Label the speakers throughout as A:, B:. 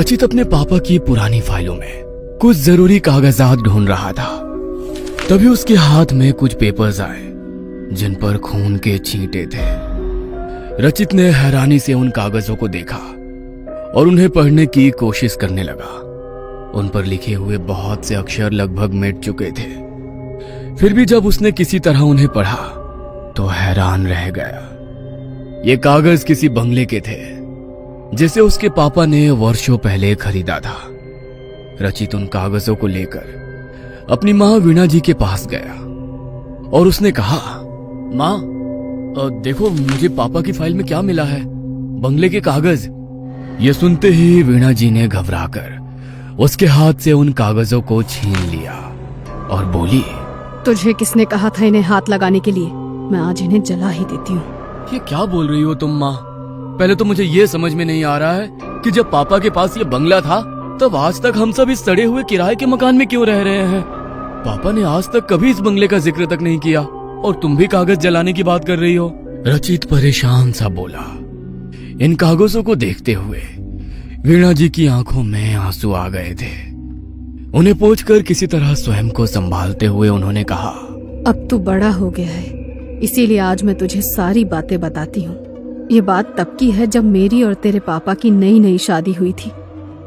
A: रचित अपने पापा की पुरानी फाइलों में कुछ जरूरी कागजात ढूंढ रहा था। तभी उसके हाथ में कुछ पेपर्स आए जिन पर खून के छींटे थे। रचित ने हैरानी से उन कागजों को देखा और उन्हें पढ़ने की कोशिश करने लगा। उन पर लिखे हुए बहुत से अक्षर लगभग मिट चुके थे। फिर भी जब उसने किसी तरह उन्हें पढ़ा तो हैरान रह गया। ये कागज किसी बंगले के थे जिसे उसके पापा ने वर्षों पहले खरीदा था। रचित उन कागजों को लेकर अपनी माँ वीणा जी के पास गया और उसने कहा, माँ देखो मुझे पापा की फाइल में क्या मिला है, बंगले के कागज। ये सुनते ही वीणा जी ने घबराकर उसके हाथ से उन कागजों को छीन लिया और बोली,
B: तुझे किसने कहा था इन्हें हाथ लगाने के लिए? मैं आज इन्हें जला ही देती हूँ।
A: ये क्या बोल रही हो तुम माँ? पहले तो मुझे ये समझ में नहीं आ रहा है कि जब पापा के पास ये बंगला था तब आज तक हम सब इस सड़े हुए किराए के मकान में क्यों रह रहे हैं? पापा ने आज तक कभी इस बंगले का जिक्र तक नहीं किया और तुम भी कागज जलाने की बात कर रही हो। रचित परेशान सा बोला। इन कागजों को देखते हुए वीणा जी की आंखों में आंसू आ गए थे। उन्हें पोंछकर किसी तरह स्वयं को संभालते हुए उन्होंने कहा,
B: अब तू बड़ा हो गया है, इसीलिए आज मैं तुझे सारी बातें बताती हूँ। ये बात तब की है जब मेरी और तेरे पापा की नई नई शादी हुई थी।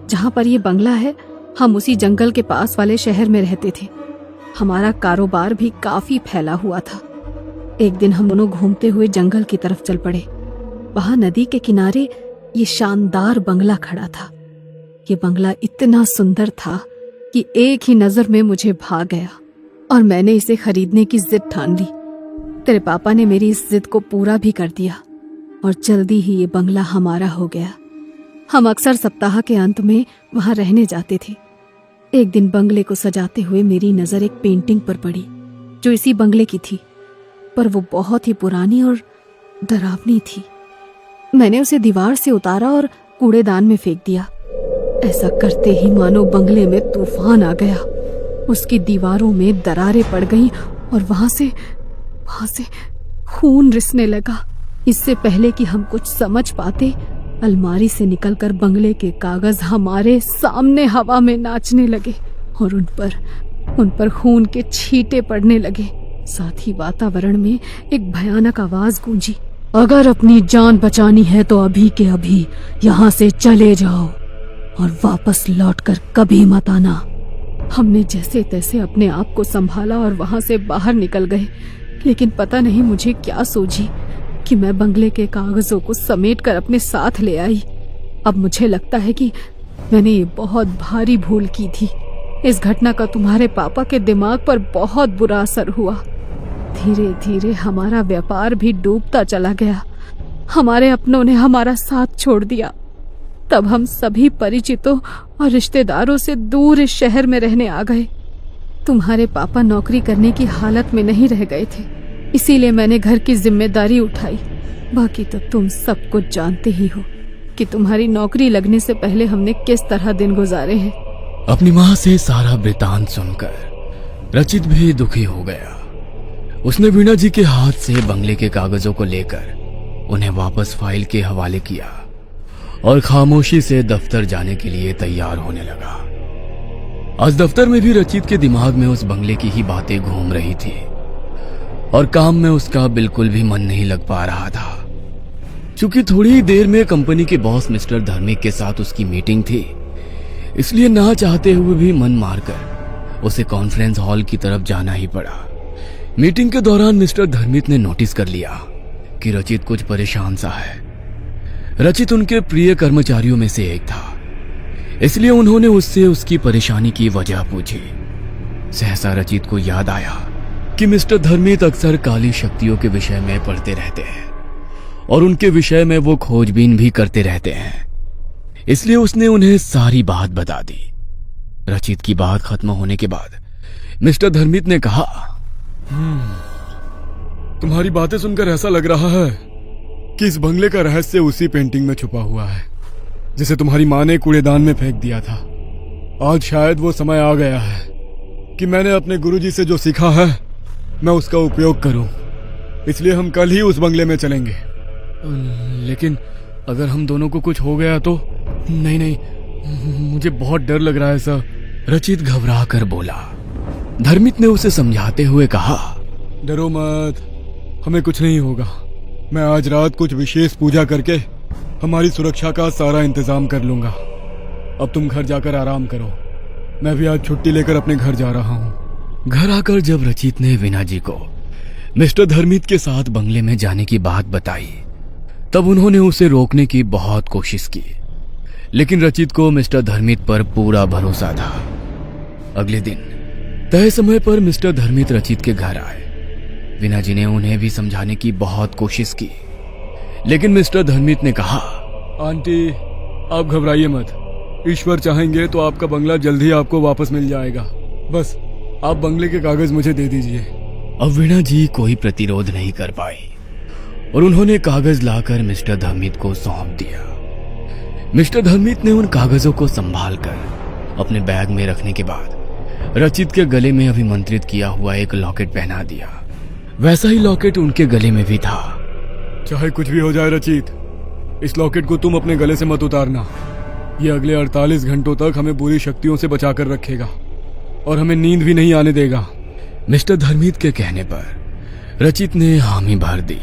B: जहाँ पर ये बंगला है, हम उसी जंगल के पास वाले शहर में रहते थे। हमारा कारोबार भी काफी फैला हुआ था। एक दिन हम दोनों घूमते हुए जंगल की तरफ चल पड़े। वहां नदी के किनारे ये शानदार बंगला खड़ा था। ये बंगला इतना सुंदर था कि एक ही नजर में मुझे भा गया और मैंने इसे खरीदने की जिद ठान ली। तेरे पापा ने मेरी इस जिद को पूरा भी कर दिया और जल्दी ही ये बंगला हमारा हो गया। हम अक्सर सप्ताह के अंत में वहां रहने जाते थे। एक दिन बंगले को सजाते हुए मेरी नजर एक पेंटिंग पर पड़ी जो इसी बंगले की थी, पर वो बहुत ही पुरानी और डरावनी थी। मैंने उसे दीवार से उतारा और कूड़ेदान में फेंक दिया। ऐसा करते ही मानो बंगले में तूफान आ गया। उसकी दीवारों में दरारें पड़ गईं और वहां से खून रिसने लगा। इससे पहले कि हम कुछ समझ पाते, अलमारी से निकलकर बंगले के कागज हमारे सामने हवा में नाचने लगे और उन पर खून के छींटे पड़ने लगे। साथ ही वातावरण में एक भयानक आवाज गूंजी, अगर अपनी जान बचानी है तो अभी के अभी यहाँ से चले जाओ और वापस लौटकर कभी मत आना। हमने जैसे तैसे अपने आप को संभाला और वहां से बाहर निकल गए, लेकिन पता नहीं मुझे क्या सूझी कि मैं बंगले के कागजों को समेटकर अपने साथ ले आई। अब मुझे लगता है कि मैंने ये बहुत भारी भूल की थी। इस घटना का तुम्हारे पापा के दिमाग पर बहुत बुरा असर हुआ। धीरे धीरे हमारा व्यापार भी डूबता चला गया। हमारे अपनों ने हमारा साथ छोड़ दिया। तब हम सभी परिचितों और रिश्तेदारों से दूर इस शहर में रहने आ गए। तुम्हारे पापा नौकरी करने की हालत में नहीं रह गए थे, इसीलिए मैंने घर की जिम्मेदारी उठाई। बाकी तो तुम सब कुछ जानते ही हो कि तुम्हारी नौकरी लगने से पहले हमने किस तरह दिन गुजारे हैं।
A: अपनी माँ से सारा वृतांत सुनकर रचित भी दुखी हो गया। उसने वीणा जी के हाथ से बंगले के कागजों को लेकर उन्हें वापस फाइल के हवाले किया और खामोशी से दफ्तर जाने के लिए तैयार होने लगा। आज दफ्तर में भी रचित के दिमाग में उस बंगले की ही बातें घूम रही थी और काम में उसका बिल्कुल भी मन नहीं लग पा रहा था। क्योंकि थोड़ी ही देर में कंपनी के बॉस मिस्टर धर्मिक के साथ उसकी मीटिंग थी, इसलिए ना चाहते हुए भी मन मारकर उसे कॉन्फ्रेंस हॉल की तरफ जाना ही पड़ा। मीटिंग के दौरान मिस्टर धर्मिक ने नोटिस कर लिया कि रचित कुछ परेशान सा है। रचित उनके प्रिय कर्मचारियों में से एक था, इसलिए उन्होंने उससे उसकी परेशानी की वजह पूछी। सहसा रचित को याद आया कि मिस्टर धर्मिक अक्सर काली शक्तियों के विषय में पढ़ते रहते हैं और उनके विषय में वो खोजबीन भी करते रहते हैं, इसलिए उसने उन्हें सारी बात बता दी। रचित की बात खत्म होने के बाद मिस्टर धर्मिक ने कहा, तुम्हारी बातें सुनकर ऐसा लग रहा है कि इस बंगले का रहस्य उसी पेंटिंग में छुपा हुआ है जिसे तुम्हारी माँ ने कूड़ेदान में फेंक दिया था। आज शायद वो समय आ गया है कि मैंने अपने गुरुजी से जो सीखा है मैं उसका उपयोग करूं, इसलिए हम कल ही उस बंगले में चलेंगे। लेकिन अगर हम दोनों को कुछ हो गया तो? नहीं, मुझे बहुत डर लग रहा है सर, रचित घबरा कर बोला। धर्मित ने उसे समझाते हुए कहा,
C: डरो मत, हमें कुछ नहीं होगा। मैं आज रात कुछ विशेष पूजा करके हमारी सुरक्षा का सारा इंतजाम कर लूंगा। अब तुम घर जाकर आराम करो, मैं भी आज छुट्टी लेकर अपने घर जा रहा हूँ।
A: घर आकर जब रचित ने वीना जी को मिस्टर धर्मित के साथ बंगले में जाने की बात बताई, तब उन्होंने उसे रोकने की बहुत कोशिश की, लेकिन रचित को मिस्टर धर्मित पर पूरा भरोसा था। अगले दिन तय समय पर मिस्टर धर्मित रचित के घर आए। वीना जी ने उन्हें भी समझाने की बहुत कोशिश की, लेकिन मिस्टर धर्मित ने कहा,
C: आंटी आप घबराइए मत, ईश्वर चाहेंगे तो आपका बंगला जल्द ही आपको वापस मिल जाएगा। बस आप बंगले के कागज मुझे दे दीजिए।
A: अब वीणा जी कोई प्रतिरोध नहीं कर पाई और उन्होंने कागज लाकर मिस्टर धर्मित को सौंप दिया। मिस्टर धर्मित ने उन कागजों को संभाल कर अपने बैग में रखने के बाद रचित के गले में अभिमंत्रित किया हुआ एक लॉकेट पहना दिया। वैसा ही लॉकेट उनके गले में भी था।
C: चाहे कुछ भी हो जाए रचित, इस लॉकेट को तुम अपने गले से मत उतारना। ये अगले 48 घंटों तक हमें बुरी शक्तियों से बचाकर रखेगा और हमें नींद भी नहीं आने देगा।
A: मिस्टर धर्मित के कहने पर रचित ने हामी भर दी।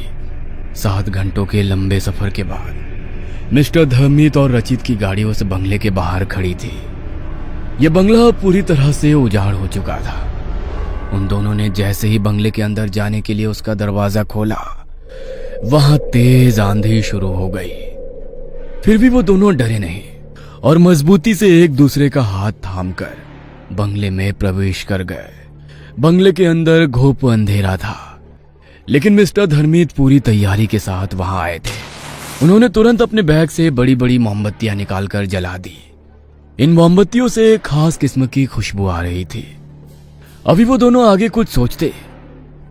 A: 7 घंटों के लंबे सफर के बाद मिस्टर धर्मित और रचित की गाड़ी उस बंगले के बाहर खड़ी थी। यह बंगला पूरी तरह से उजाड़ हो चुका था। उन दोनों ने जैसे ही बंगले के अंदर जाने के लिए उसका दरवाजा खोला, वहां तेज आंधी शुरू हो गई। फिर भी वो दोनों डरे नहीं और मजबूती से एक दूसरे का हाथ थामकर बंगले में प्रवेश कर गए। बंगले के अंदर घोप अंधेरा था, लेकिन मिस्टर धर्मित पूरी तैयारी के साथ वहां आए थे। उन्होंने तुरंत अपने बैग से बड़ी बड़ी मोमबत्तियां निकालकर जला दी। इन मोमबत्तियों से एक खास किस्म की खुशबू आ रही थी। अभी वो दोनों आगे कुछ सोचते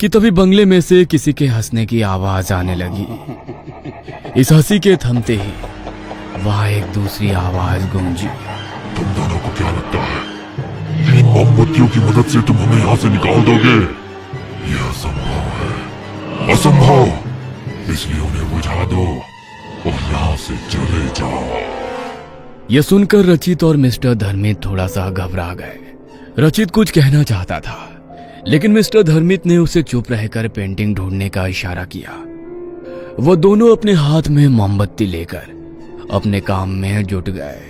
A: कि तभी बंगले में से किसी के हंसने की आवाज आने लगी। इस हंसी के थमते ही वहां एक दूसरी आवाज गूंजी।
D: तुम दोनों को क्या लगता है इन मोमबत्तियों की मदद से तुम हमें यहाँ से निकाल दोगे? यह असंभव है, असंभव। इसलिए उन्हें बुझा दो और यहाँ से चले जाओ।
A: यह सुनकर रचित और मिस्टर धर्मित थोड़ा सा घबरा गए। रचित कुछ कहना चाहता था, लेकिन मिस्टर धर्मित ने उसे चुप रहकर पेंटिंग ढूंढने का इशारा किया। वो दोनों अपने हाथ में मोमबत्ती लेकर अपने काम में जुट गए।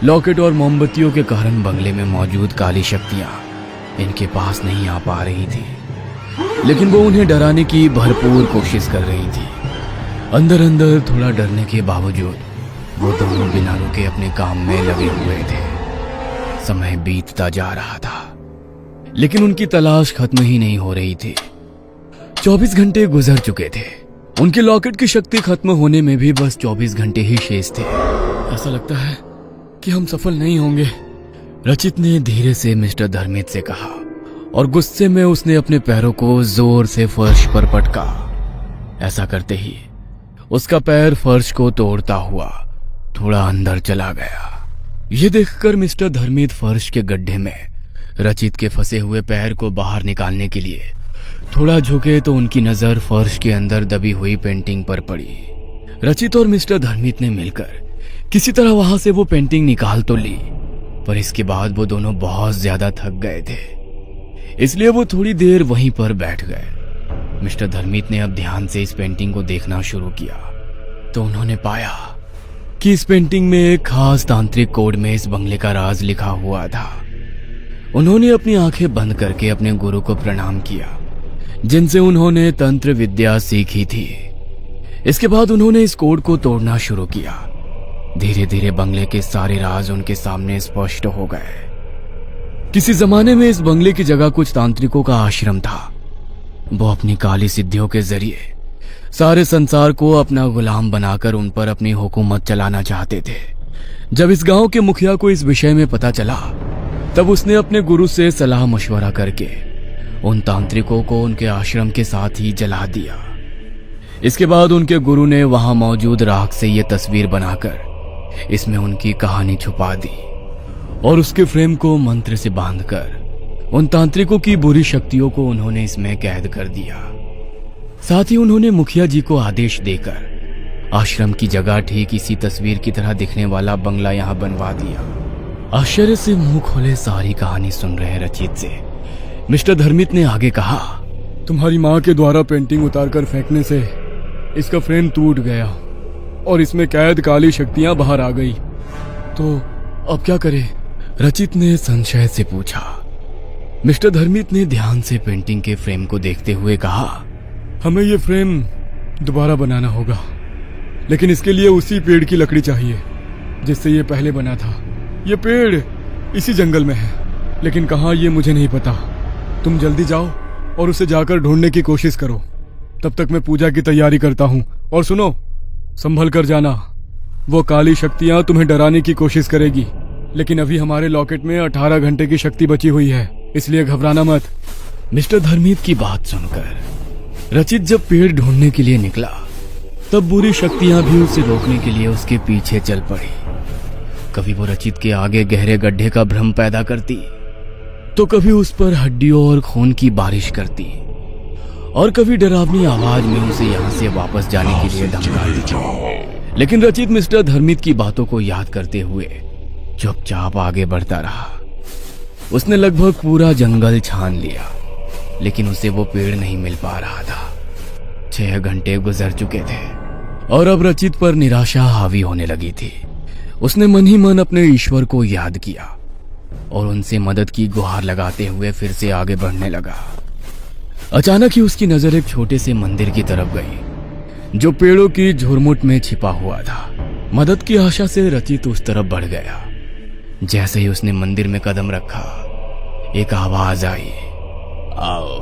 A: लॉकेट और मोमबत्तियों के कारण बंगले में मौजूद काली शक्तियां इनके पास नहीं आ पा रही थी, लेकिन वो उन्हें डराने की भरपूर कोशिश कर रही थी। अंदर अंदर थोड़ा डरने के बावजूद वो दोनों बिना रुके अपने काम में लगे हुए थे। समय बीतता जा रहा था, लेकिन उनकी तलाश खत्म ही नहीं हो रही थी। 24 घंटे गुजर चुके थे। उनके लॉकेट की शक्ति खत्म होने में भी बस 24 घंटे ही शेष थे।
C: ऐसा लगता है कि हम सफल नहीं होंगे,
A: रचित ने धीरे से मिस्टर धर्मित से कहा और गुस्से में उसने अपने पैरों को जोर से फर्श पर पटका। ऐसा करते ही उसका पैर फर्श को तोड़ता हुआ थोड़ा अंदर चला गया। यह देखकर मिस्टर धर्मित फर्श के गड्ढे में रचित के फंसे हुए पैर को बाहर निकालने के लिए थोड़ा झुके तो उनकी नजर फर्श के अंदर दबी हुई पेंटिंग पर पड़ी। रचित और मिस्टर धर्मित ने मिलकर किसी तरह वहां से वो पेंटिंग निकाल तो ली, पर इसके बाद वो दोनों बहुत ज्यादा थक गए थे, इसलिए वो थोड़ी देर वहीं पर बैठ गए। मिस्टर धर्मित ने अब ध्यान से इस पेंटिंग को देखना शुरू किया तो उन्होंने पाया कि इस पेंटिंग में एक खास तांत्रिक कोड में इस बंगले का राज लिखा हुआ था। उन्होंने अपनी आंखें बंद करके अपने गुरु को प्रणाम किया, जिनसे उन्होंने तंत्र विद्या सीखी थी। इसके बाद उन्होंने इस कोड को तोड़ना शुरू किया। धीरे धीरे बंगले के सारे राज उनके सामने स्पष्ट हो गए। किसी जमाने में इस बंगले की जगह कुछ तांत्रिकों का आश्रम था। वो अपनी काली सिद्धियों के जरिए सारे संसार को अपना गुलाम बनाकर उन पर अपनी हुकूमत चलाना चाहते थे। जब इस गांव के मुखिया को इस विषय में पता चला, तब उसने अपने गुरु से सलाह मशवरा करके उन तांत्रिकों को उनके आश्रम के साथ ही जला दिया। इसके बाद उनके गुरु ने वहां मौजूद राख से यह तस्वीर बनाकर इसमें उनकी कहानी छुपा दी और उसके फ्रेम को मंत्र से बांधकर उन तांत्रिकों की बुरी शक्तियों को उन्होंने इसमें कैद कर दिया। साथ ही उन्होंने मुखिया जी को आदेश देकर आश्रम की जगह ठीक इसी तस्वीर की तरह दिखने वाला बंगला यहाँ बनवा दिया। आश्चर्य से मुंह खोले सारी कहानी सुन रहे रचित से मिस्टर धर्मित ने आगे कहा,
C: तुम्हारी माँ के द्वारा पेंटिंग उतारकर फेंकने से इसका फ्रेम टूट गया और इसमें कैद काली शक्तियां बाहर आ गई, तो अब क्या करें?
A: रचित ने संशय से पूछा। मिस्टर धर्मित ने ध्यान से पेंटिंग के फ्रेम को देखते हुए कहा,
C: हमें ये फ्रेम दोबारा बनाना होगा, लेकिन इसके लिए उसी पेड़ की लकड़ी चाहिए जिससे ये पहले बना था। ये पेड़ इसी जंगल में है, लेकिन कहाँ ये मुझे नहीं पता। तुम जल्दी जाओ और उसे जाकर ढूंढने की कोशिश करो, तब तक मैं पूजा की तैयारी करता हूँ। और सुनो, संभल कर जाना, वो काली शक्तियां तुम्हें डराने की कोशिश करेगी, लेकिन अभी हमारे लॉकेट में 18 घंटे की शक्ति बची हुई है, इसलिए घबराना मत।
A: मिस्टर धर्मित की बात सुनकर रचित जब पेड़ ढूंढने के लिए निकला, तब बुरी शक्तियां भी उसे रोकने के लिए उसके पीछे चल पड़ी। कभी वो रचित के आगे गहरे गड्ढे का भ्रम पैदा करती, तो कभी उस पर हड्डियों और खून की बारिश करती, और कभी डरावनी आवाज में उसे यहाँ से वापस जाने के लिए धमकाती। लेकिन रचित मिस्टर धर्मित की बातों को याद करते हुए चुपचाप आगे बढ़ता रहा। उसने लगभग पूरा जंगल छान लिया, लेकिन उसे वो पेड़ नहीं मिल पा रहा था। 6 घंटे गुजर चुके थे और अब रचित पर निराशा हावी होने लगी थी। उसने मन ही मन अपने ईश्वर को याद किया और उनसे मदद की गुहार लगाते हुए फिर से आगे बढ़ने लगा। अचानक ही उसकी नजर एक छोटे से मंदिर की तरफ गई, जो पेड़ों की झुरमुट में छिपा हुआ था। मदद की आशा से रचित उस तरफ बढ़ गया। जैसे ही उसने मंदिर में कदम रखा, एक आवाज आई, आओ,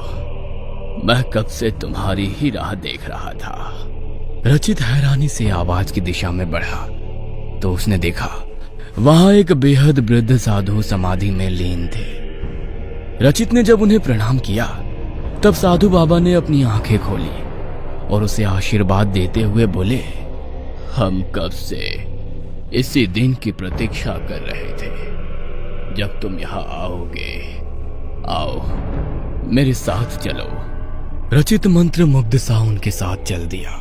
A: मैं कब से तुम्हारी ही राह देख रहा था। रचित हैरानी से आवाज की दिशा में बढ़ा तो उसने देखा वहां एक बेहद वृद्ध साधु समाधि में लीन थे। रचित ने जब उन्हें प्रणाम किया, तब साधु बाबा ने अपनी आंखें खोली और उसे आशीर्वाद देते हुए बोले, हम कब से इसी दिन की प्रतीक्षा कर रहे थे जब तुम यहाँ आओगे। आओ, मेरे साथ चलो। रचित मंत्र मुग्ध सा उनके साथ चल दिया।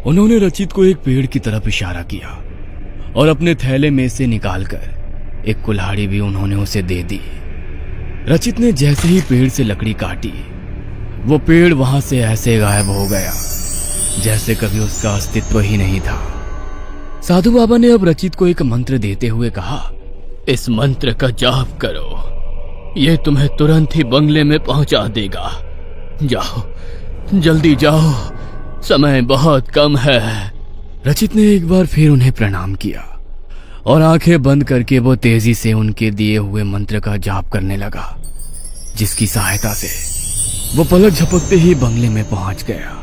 A: उन्होंने रचित को एक पेड़ की तरफ इशारा किया और अपने थैले में से निकालकर एक कुल्हाड़ी भी उन्होंने उसे दे दी। रचित ने जैसे ही पेड़ से लकड़ी काटी, वो पेड़ वहां से ऐसे गायब हो गया जैसे कभी उसका अस्तित्व ही नहीं था। साधु बाबा ने अब रचित को एक मंत्र देते हुए कहा, इस मंत्र का जाप करो, ये तुम्हें तुरंत ही बंगले में पहुंचा देगा। जाओ, जल्दी जाओ, समय बहुत कम है। रचित ने एक बार फिर उन्हें प्रणाम किया और आंखें बंद करके वो तेजी से उनके दिए हुए मंत्र का जाप करने लगा, जिसकी सहायता से वो पलक झपकते ही बंगले में पहुंच गया।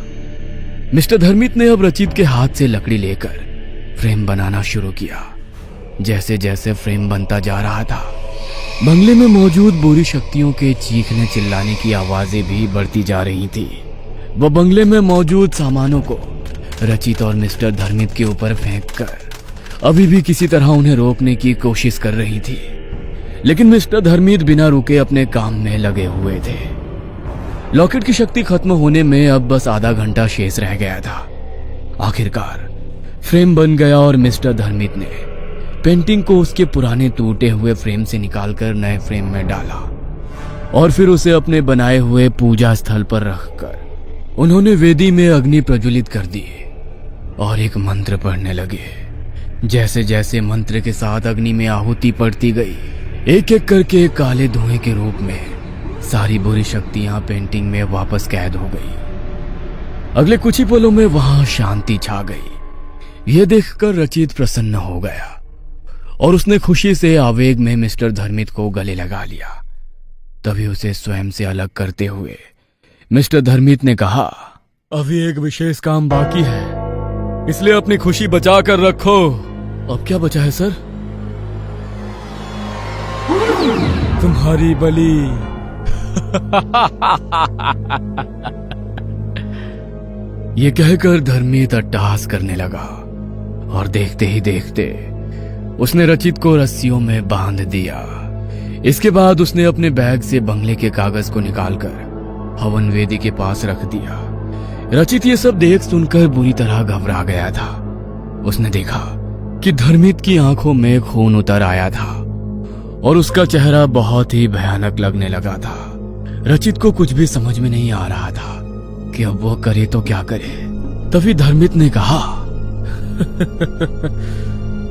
A: मिस्टर धर्मित ने अब रचित के हाथ से लकड़ी लेकर फ्रेम बनाना शुरू किया। जैसे जैसे फ्रेम बनता जा रहा था, बंगले में मौजूद बुरी शक्तियों के चीखने चिल्लाने की आवाजें भी बढ़ती जा रही थी। वो बंगले में मौजूद सामानों को रचित और मिस्टर धर्मित के ऊपर फेंककर अभी भी किसी तरह उन्हें रोकने की कोशिश कर रही थी, लेकिन मिस्टर धर्मित बिना रुके अपने काम में लगे हुए थे। लॉकेट की शक्ति खत्म होने में अब बस आधा घंटा शेष रह गया था। आखिरकार फ्रेम बन गया और मिस्टर धर्मित ने पेंटिंग को उसके पुराने टूटे हुए फ्रेम से निकालकर नए फ्रेम में डाला और फिर उसे अपने बनाए हुए पूजा स्थल पर रखकर उन्होंने वेदी में अग्नि प्रज्वलित कर दी और एक मंत्र पढ़ने लगे। जैसे जैसे मंत्र के साथ अग्नि में आहुति पड़ती गई, एक एक करके काले धुएं के रूप में सारी बुरी शक्तियां पेंटिंग में वापस कैद हो गई। अगले कुछ ही पलों में वहां शांति छा गई। यह देखकर रचित प्रसन्न हो गया और उसने खुशी से आवेग में मिस्टर धर्मित को गले लगा लिया। तभी उसे स्वयं से अलग करते हुए मिस्टर धर्मित ने कहा,
C: अभी एक विशेष काम बाकी है, इसलिए अपनी खुशी बचा कर रखो।
A: अब क्या बचा है सर?
C: तुम्हारी बलि।
A: ये कहकर धर्मित अट्टहास करने लगा और देखते ही देखते उसने रचित को रस्सियों में बांध दिया। इसके बाद उसने अपने बैग से बंगले के कागज को निकालकर हवन वेदी के पास रख दिया। रचित ये सब देख सुनकर बुरी तरह घबरा गया था। उसने देखा कि धर्मित की आंखों में खून उतर आया था और उसका चेहरा बहुत ही भयानक लगने लगा था। रचित को कुछ भी समझ में नहीं आ रहा था कि अब वो करे तो क्या करे। तभी धर्मित ने कहा,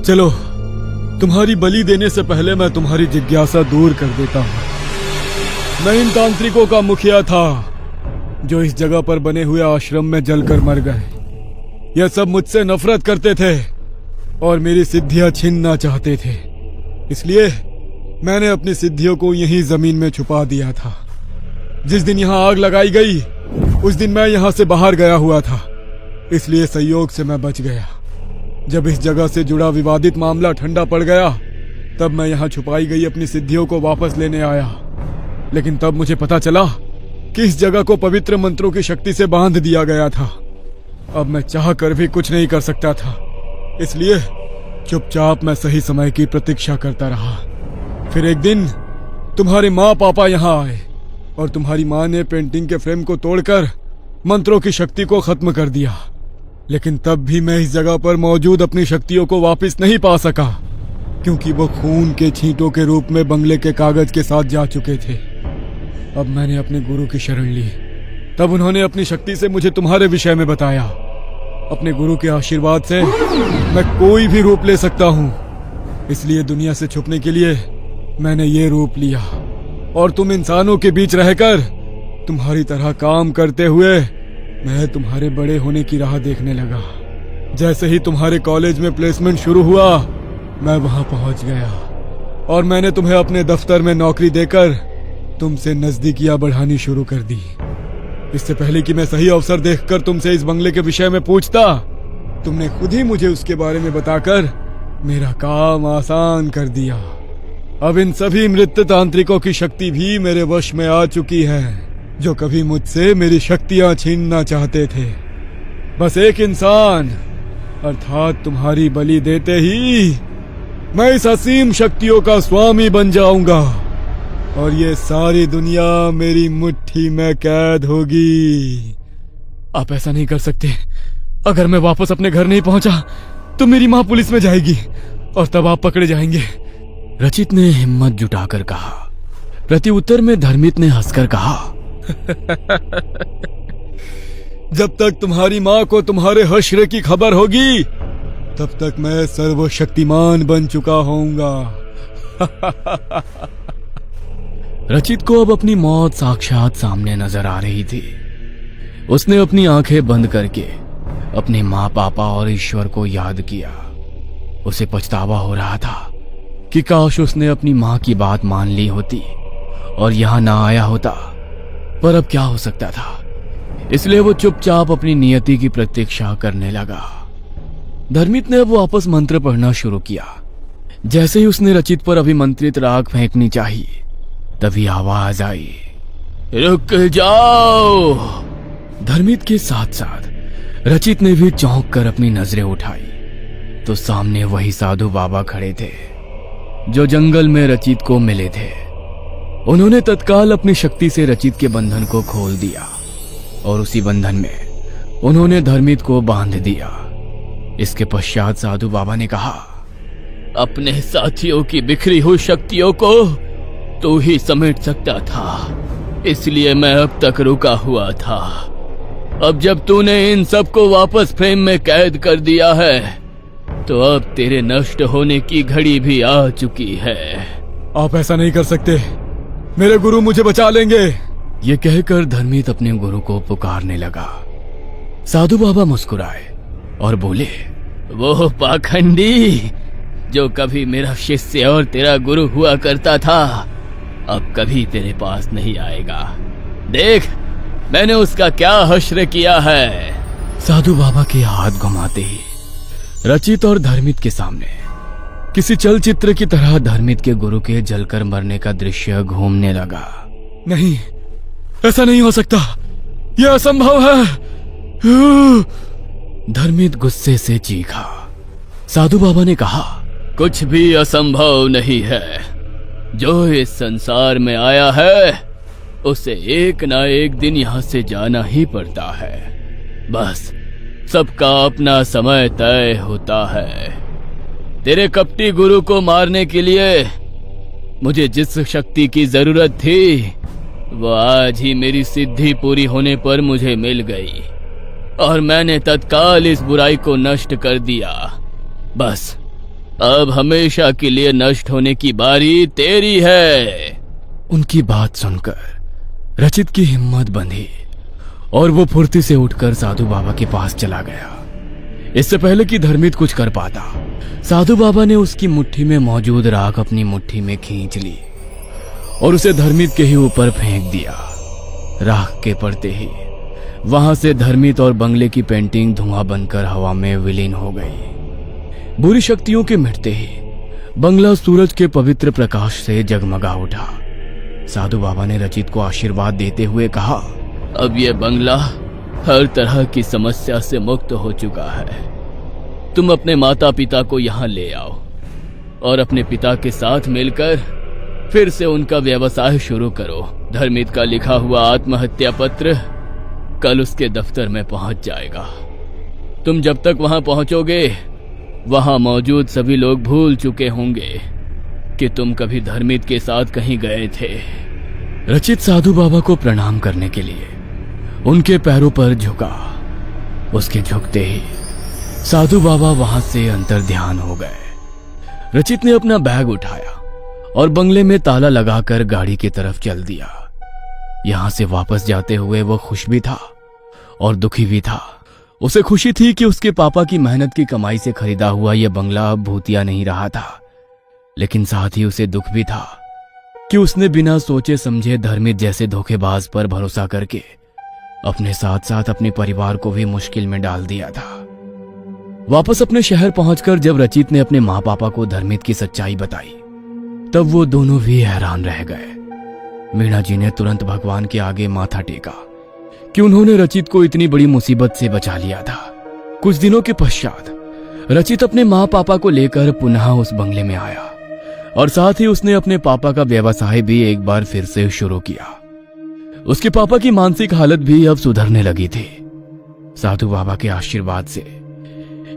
C: चलो, तुम्हारी बलि देने से पहले मैं तुम्हारी जिज्ञासा दूर कर देता हूं। मैं इन तांत्रिकों का मुखिया था जो इस जगह पर बने हुए आश्रम में जलकर मर गए। यह सब मुझसे नफरत करते थे और मेरी सिद्धियां छीनना चाहते थे। इसलिए मैंने अपनी सिद्धियों को यहीं जमीन में छुपा दिया था। जिस दिन यहां आग लगाई गई उस दिन मैं यहां से बाहर गया हुआ था, इसलिए संयोग से मैं बच गया। जब इस जगह से जुड़ा विवादित मामला ठंडा पड़ गया तब मैं यहां छुपाई गई अपनी सिद्धियों को वापस लेने आया। लेकिन तब मुझे पता चला कि इस जगह को पवित्र मंत्रों की शक्ति से बांध दिया गया था। अब मैं चाह कर भी कुछ नहीं कर सकता था, इसलिए चुपचाप मैं सही समय की प्रतीक्षा करता रहा। फिर एक दिन तुम्हारे माँ पापा यहाँ आए और तुम्हारी माँ ने पेंटिंग के फ्रेम को तोड़कर मंत्रों की शक्ति को खत्म कर दिया। लेकिन तब भी मैं इस जगह पर मौजूद अपनी शक्तियों को वापस नहीं पा सका, क्योंकि वो खून के छींटों के रूप में बंगले के कागज के साथ जा चुके थे। अब मैंने अपने गुरु की शरण ली। तब उन्होंने अपनी शक्ति से मुझे तुम्हारे विषय में बताया। अपने गुरु के आशीर्वाद से मैं कोई भी रूप ले सकता हूँ, इसलिए दुनिया से छुपने के लिए मैंने ये रूप लिया और तुम इंसानों के बीच रहकर तुम्हारी तरह काम करते हुए मैं तुम्हारे बड़े होने की राह देखने लगा। जैसे ही तुम्हारे कॉलेज में प्लेसमेंट शुरू हुआ मैं वहां पहुंच गया और मैंने तुम्हें अपने दफ्तर में नौकरी देकर तुमसे नजदीकियां बढ़ानी शुरू कर दी। इससे पहले कि मैं सही अवसर देखकर तुमसे इस बंगले के विषय में पूछता, तुमने खुद ही मुझे उसके बारे में बताकर मेरा काम आसान कर दिया। अब इन सभी मृत तांत्रिकों की शक्ति भी मेरे वश में आ चुकी है, जो कभी मुझसे मेरी शक्तियां छीनना चाहते थे। बस एक इंसान अर्थात तुम्हारी बलि देते ही मैं इस असीम शक्तियों का स्वामी बन जाऊंगा और ये सारी दुनिया मेरी मुट्ठी में कैद होगी।
A: आप ऐसा नहीं कर सकते। अगर मैं वापस अपने घर नहीं पहुंचा तो मेरी माँ पुलिस में जाएगी और तब आप पकड़े जाएंगे। रचित ने हिम्मत जुटाकर कहा। प्रत्युत्तर में धर्मित ने हंसकर कहा,
C: जब तक तुम्हारी माँ को तुम्हारे हश्र की खबर होगी तब तक मैं सर्वशक्तिमान बन चुका होऊंगा।
A: रचित को अब अपनी मौत साक्षात सामने नजर आ रही थी। उसने अपनी आंखें बंद करके अपने माँ पापा और ईश्वर को याद किया। उसे पछतावा हो रहा था कि काश उसने अपनी माँ की बात मान ली होती और यहां ना आया होता, पर अब क्या हो सकता था। इसलिए वो चुपचाप अपनी नियति की प्रतीक्षा करने लगा। धर्मित ने अब वापस मंत्र पढ़ना शुरू किया। जैसे ही उसने रचित पर अभिमंत्रित राग फेंकनी चाहिए तभी आवाज आई, रुक जाओ। धर्मित के साथ साथ रचित ने भी चौंक कर अपनी नजरें उठाई तो सामने वही साधु बाबा खड़े थे जो जंगल में रचित को मिले थे। उन्होंने तत्काल अपनी शक्ति से रचित के बंधन को खोल दिया और उसी बंधन में उन्होंने धर्मित को बांध दिया। इसके पश्चात साधु बाबा ने कहा, अपने साथियों की बिखरी हुई शक्तियों को तू ही समेट सकता था, इसलिए मैं अब तक रुका हुआ था। अब जब तूने इन सबको वापस फ्रेम में कैद कर दिया है तो अब तेरे नष्ट होने की घड़ी भी आ चुकी है।
C: आप ऐसा नहीं कर सकते, मेरे गुरु मुझे बचा लेंगे।
A: ये कहकर धर्मित अपने गुरु को पुकारने लगा। साधु बाबा मुस्कुराए और बोले, वो पाखंडी जो कभी मेरा शिष्य और तेरा गुरु हुआ करता था अब कभी तेरे पास नहीं आएगा। देख मैंने उसका क्या हश्र किया है। साधु बाबा के हाथ घुमाते ही रचित और धर्मित के सामने किसी चलचित्र की तरह धर्मित के गुरु के जलकर मरने का दृश्य घूमने लगा।
C: नहीं, ऐसा नहीं हो सकता, यह असंभव है।
A: धर्मित गुस्से से चीखा। साधु बाबा ने कहा, कुछ भी असंभव नहीं है। जो इस संसार में आया है उसे एक ना एक दिन यहाँ से जाना ही पड़ता है। बस सबका अपना समय तय होता है। तेरे कपटी गुरु को मारने के लिए मुझे जिस शक्ति की जरूरत थी वो आज ही मेरी सिद्धि पूरी होने पर मुझे मिल गई और मैंने तत्काल इस बुराई को नष्ट कर दिया। बस अब हमेशा के लिए नष्ट होने की बारी तेरी है। उनकी बात सुनकर रचित की हिम्मत बंधी और वो फुर्ती से उठकर साधु बाबा के पास चला गया। इससे पहले कि धर्मित कुछ कर पाता, साधु बाबा ने उसकी मुट्ठी में मौजूद राख अपनी मुट्ठी में खींच ली और उसे धर्मित के ही ऊपर फेंक दिया। राख के पड़ते ही वहां से धर्मित और बंगले की पेंटिंग धुआं बनकर हवा में विलीन हो गई। बुरी शक्तियों के मिटते ही बंगला सूरज के पवित्र प्रकाश से जगमगा उठा। साधु बाबा ने रचित को आशीर्वाद देते हुए कहा, अब यह बंगला हर तरह की समस्या से मुक्त हो चुका है। तुम अपने माता पिता को यहाँ ले आओ और अपने पिता के साथ मिलकर फिर से उनका व्यवसाय शुरू करो। धर्मित का लिखा हुआ आत्महत्या पत्र कल उसके दफ्तर में पहुंच जाएगा। तुम जब तक वहां पहुंचोगे वहां मौजूद सभी लोग भूल चुके होंगे कि तुम कभी धर्मित के साथ कहीं गए थे। रचित साधु बाबा को प्रणाम करने के लिए उनके पैरों पर झुका। उसके झुकते ही साधु बाबा वहां से अंतर ध्यान हो गए। रचित ने अपना बैग उठाया और बंगले में ताला लगाकर गाड़ी की तरफ चल दिया। यहां से वापस जाते हुए वो खुश भी था और दुखी भी था। उसे खुशी थी कि उसके पापा की मेहनत की कमाई से खरीदा हुआ यह बंगला अब भूतिया नहीं रहा था, लेकिन साथ ही उसे दुख भी था कि उसने बिना सोचे समझे धर्मित जैसे धोखेबाज पर भरोसा करके अपने साथ साथ अपने परिवार को भी मुश्किल में डाल दिया था। वापस अपने शहर पहुंचकर जब रचित ने अपने माँ पापा को धर्मित की सच्चाई बताई तब वो दोनों भी हैरान रह गए। मीणा जी ने तुरंत भगवान के आगे माथा टेका कि उन्होंने रचित को इतनी बड़ी मुसीबत से बचा लिया था। कुछ दिनों के पश्चात रचित अपने माँ पापा को लेकर पुनः उस बंगले में आया और साथ ही उसने अपने पापा का व्यवसाय भी एक बार फिर से शुरू किया। उसके पापा की मानसिक हालत भी अब सुधरने लगी थी। साधु बाबा के आशीर्वाद से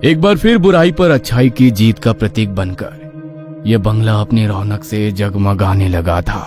A: एक बार फिर बुराई पर अच्छाई की जीत का प्रतीक बनकर यह बंगला अपनी रौनक से जगमगाने लगा था।